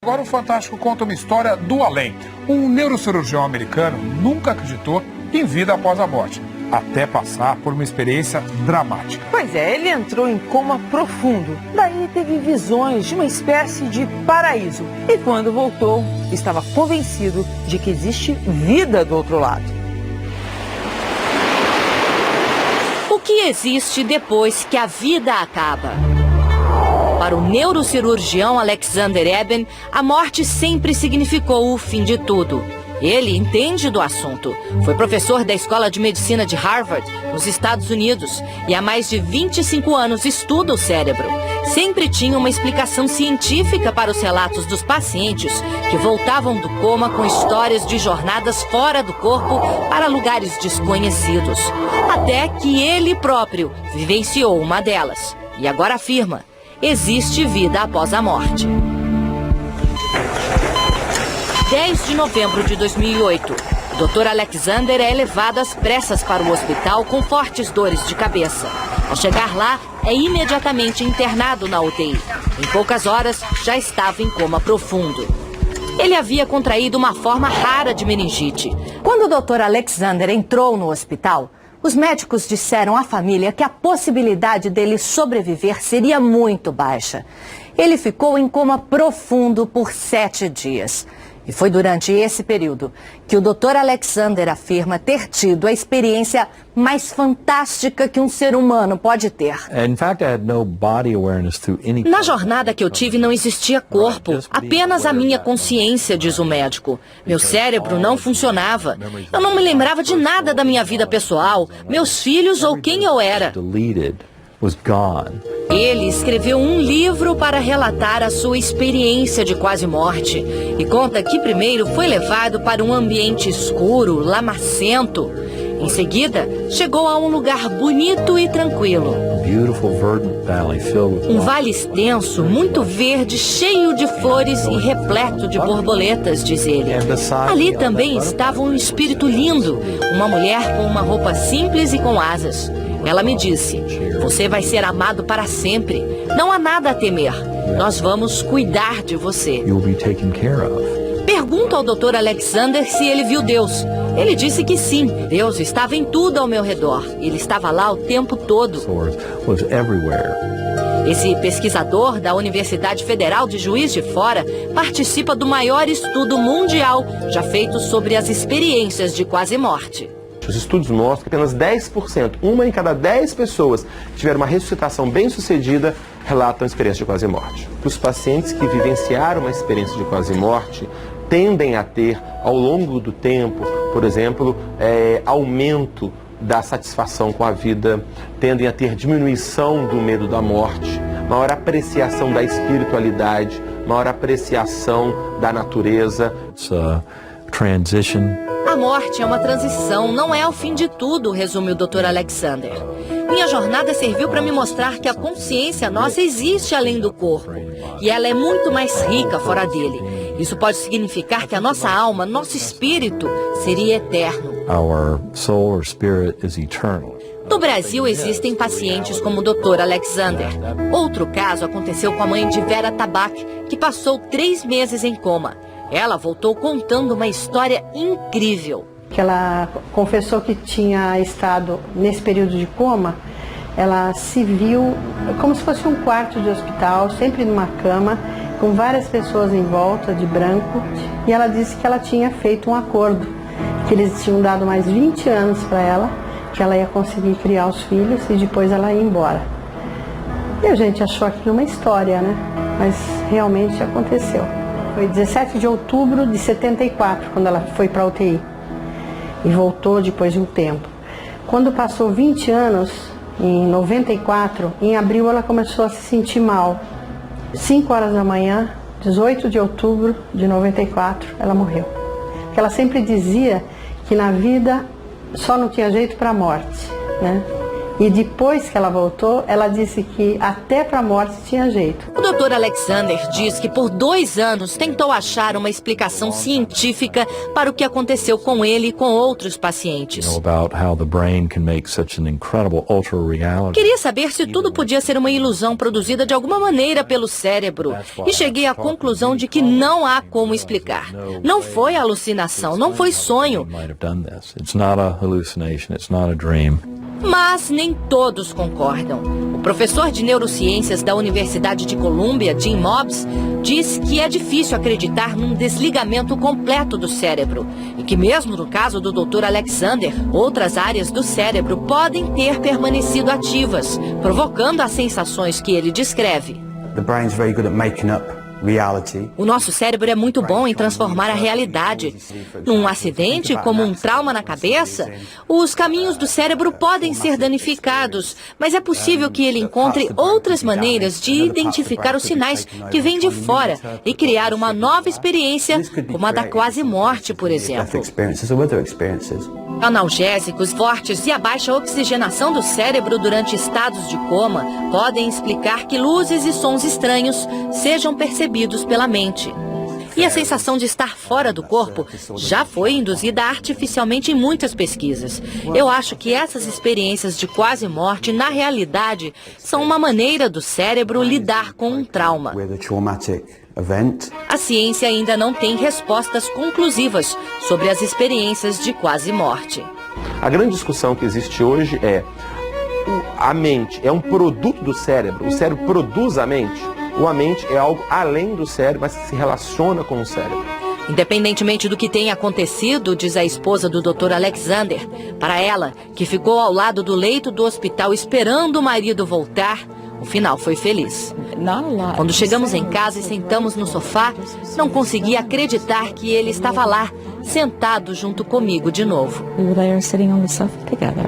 Agora o Fantástico conta uma história do além. Um neurocirurgião americano nunca acreditou em vida após a morte, até passar por uma experiência dramática. Pois é, ele entrou em coma profundo. Daí teve visões de uma espécie de paraíso. E quando voltou, estava convencido de que existe vida do outro lado. O que existe depois que a vida acaba? Para o neurocirurgião Alexander Eben, a morte sempre significou o fim de tudo. Ele entende do assunto. Foi professor da Escola de Medicina de Harvard, nos Estados Unidos, e há mais de 25 anos estuda o cérebro. Sempre tinha uma explicação científica para os relatos dos pacientes que voltavam do coma com histórias de jornadas fora do corpo para lugares desconhecidos. Até que ele próprio vivenciou uma delas. E agora afirma: existe vida após a morte. 10 de novembro de 2008, o Dr. Alexander é levado às pressas para o hospital com fortes dores de cabeça. Ao chegar lá, é imediatamente internado na UTI. Em poucas horas, já estava em coma profundo. Ele havia contraído uma forma rara de meningite. Quando o Dr. Alexander entrou no hospital, os médicos disseram à família que a possibilidade dele sobreviver seria muito baixa. Ele ficou em coma profundo por 7 dias. E foi durante esse período que o Dr. Alexander afirma ter tido a experiência mais fantástica que um ser humano pode ter. Na jornada que eu tive não existia corpo, apenas a minha consciência, diz o médico. Meu cérebro não funcionava. Eu não me lembrava de nada da minha vida pessoal, meus filhos ou quem eu era. Ele escreveu um livro para relatar a sua experiência de quase morte e conta que primeiro foi levado para um ambiente escuro, lamacento. Em seguida, chegou a um lugar bonito e tranquilo. Um vale extenso, muito verde, cheio de flores e repleto de borboletas, diz ele. Ali também estava um espírito lindo, uma mulher com uma roupa simples e com asas. Ela me disse: você vai ser amado para sempre. Não há nada a temer. Nós vamos cuidar de você. Pergunto ao Dr. Alexander se ele viu Deus. Ele disse que sim. Deus estava em tudo ao meu redor. Ele estava lá o tempo todo. Esse pesquisador da Universidade Federal de Juiz de Fora participa do maior estudo mundial já feito sobre as experiências de quase morte. Os estudos mostram que apenas 10%, uma em cada 10 pessoas que tiveram uma ressuscitação bem-sucedida, relatam experiência de quase morte. Os pacientes que vivenciaram uma experiência de quase morte tendem a ter, ao longo do tempo, por exemplo, aumento da satisfação com a vida, tendem a ter diminuição do medo da morte, maior apreciação da espiritualidade, maior apreciação da natureza. A morte é uma transição, não é o fim de tudo, resume o Dr. Alexander. Minha jornada serviu para me mostrar que a consciência nossa existe além do corpo. E ela é muito mais rica fora dele. Isso pode significar que a nossa alma, nosso espírito, seria eterno. No Brasil existem pacientes como o Dr. Alexander. Outro caso aconteceu com a mãe de Vera Tabak, que passou 3 meses em coma. Ela voltou contando uma história incrível. Que ela confessou que tinha estado nesse período de coma, ela se viu como se fosse um quarto de hospital, sempre numa cama, com várias pessoas em volta, de branco, e ela disse que ela tinha feito um acordo, que eles tinham dado mais 20 anos para ela, que ela ia conseguir criar os filhos e depois ela ia embora. E a gente achou aquilo uma história, né? Mas realmente aconteceu. Foi 17 de outubro de 74, quando ela foi para a UTI. E voltou depois de um tempo. Quando passou 20 anos, em 94, em abril ela começou a se sentir mal. 5 horas da manhã, 18 de outubro de 94, ela morreu. Porque ela sempre dizia que na vida só não tinha jeito para a morte, né? E depois que ela voltou, ela disse que até para a morte tinha jeito. O Dr. Alexander diz que por 2 anos tentou achar uma explicação científica para o que aconteceu com ele e com outros pacientes. Queria saber se tudo podia ser uma ilusão produzida de alguma maneira pelo cérebro. E cheguei à conclusão de que não há como explicar. Não foi alucinação, não foi sonho. Mas nem todos concordam. O professor de neurociências da Universidade de Colômbia, Jim Mobbs, diz que é difícil acreditar num desligamento completo do cérebro e que mesmo no caso do Dr. Alexander, outras áreas do cérebro podem ter permanecido ativas, provocando as sensações que ele descreve. O nosso cérebro é muito bom em transformar a realidade. Num acidente, como um trauma na cabeça, os caminhos do cérebro podem ser danificados, mas é possível que ele encontre outras maneiras de identificar os sinais que vêm de fora e criar uma nova experiência, como a da quase morte, por exemplo. Analgésicos fortes e a baixa oxigenação do cérebro durante estados de coma podem explicar que luzes e sons estranhos sejam percebidos pela mente. E a sensação de estar fora do corpo já foi induzida artificialmente em muitas pesquisas. Eu acho que essas experiências de quase morte, na realidade, são uma maneira do cérebro lidar com um trauma. A ciência ainda não tem respostas conclusivas sobre as experiências de quase morte. A grande discussão que existe hoje é: a mente é um produto do cérebro? O cérebro produz a mente? Ou a mente é algo além do cérebro, mas que se relaciona com o cérebro? Independentemente do que tenha acontecido, diz a esposa do Dr. Alexander, para ela, que ficou ao lado do leito do hospital esperando o marido voltar, o final foi feliz. Quando chegamos em casa e sentamos no sofá, não consegui acreditar que ele estava lá, sentado junto comigo de novo. We were there sitting on the sofa together.